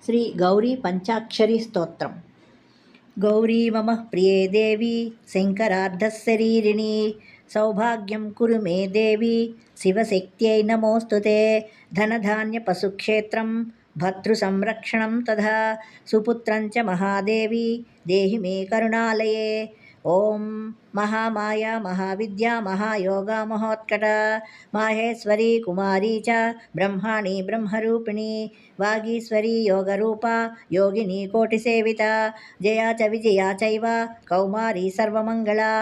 శ్రీ గౌరీ పంచాక్షరి స్తోత్రం. గౌరీ మమ ప్రియే దేవి శంకరార్ధశరీరిణి సౌభాగ్యం కురు మే దేవి శివశక్త్యై నమోస్తుతే. ధనధాన్య పశుక్షేత్రం భర్తృ సంరక్షణం తథా సుపుత్రం చ మహాదేవి దేహి మే కరుణాలయే. ఓం మహామాయా మహావిద్యా మహాయోగా మహోత్కట మాహేశ్వరీ కుమారీ చ బ్రహ్మాణి బ్రహ్మరూపిణి వాగీశ్వరీ యోగరూపా యోగిని కోటిసేవిత జయా చ విజయా చైవ కౌమారీ సర్వమంగళా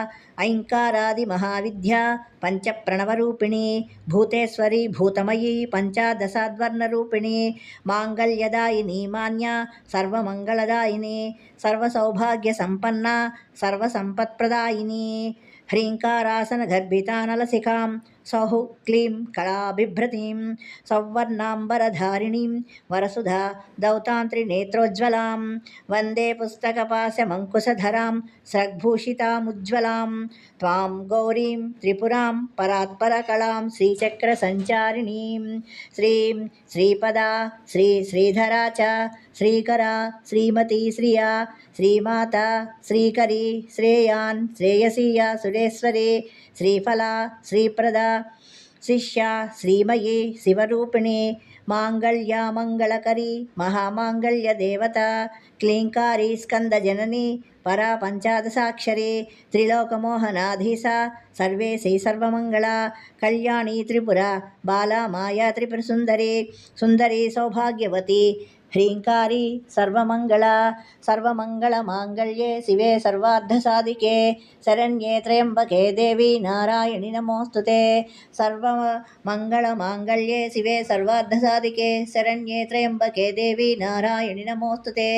ఐంకారాది మహావిద్యా పంచప్రణవరూపిణి భూతేశ్వరీ భూతమయీ పంచాదశాద్వర్ణరూపిణి మాంగళ్యదాయిని మాన్యా సర్వమంగళదాయిని సర్వసౌభాగ్యసంపన్న సర్వసంపత్ప్రదాయిని హ్రీంకారాసనగర్భితానలశిఖాం సౌః క్లీం కళాబిభ్రतीं సౌవర్ణాంబరధారిణీం వరసుధా దౌతాంత్రినేత్రోజ్వలాం వందే పుస్తకపాశమంకుశధరాం స్రగ్భూషితాముజ్వలాం త్వాం గౌరీం త్రిపురాం పరాత్పరకళాం శ్రీచక్రసంచారిణీం శ్రీం శ్రీపదా శ్రీధరా చ శ్రీకరా శ్రీమతి శ్రియా శ్రీమాతా శ్రీకరీ శ్రేయాన్ శ్రేయసీయా సురేశ్వరీ శ్రీఫలా శ్రీప్రదా శిష్యా శ్రీమయీ శివరూపిణి మాంగళ్యా మంగళకరీ మహామాంగళ్య దేవత క్లీంకారీ స్కందజననీ పరా పంచాదశాక్షరీ త్రిలోకమోహనాధీశా సర్వేశీ సర్వమంగళా కళ్యాణీ త్రిపుర బాలా మాయా త్రిపురసుందరీ సుందరీ సౌభాగ్యవతి హ్రీంకారీ సర్వమంగళా సర్వమంగళమాంగళ్యే శివే సర్వార్థసాధికే శరణ్యే త్రయంబకే దేవి నారాయణి నమోస్తుతే. సర్వమంగళమాంగళ్యే శివే సర్వార్థసాధికే శరణ్యే త్రయంబకే దేవి నారాయణి నమోస్తుతే.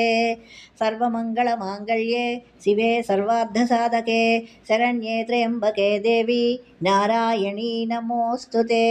సర్వమంగళమాంగళ్యే శివే సర్వార్థసాధకే శరణ్యే త్రయంబకే దేవి నారాయణి నమోస్తుతే.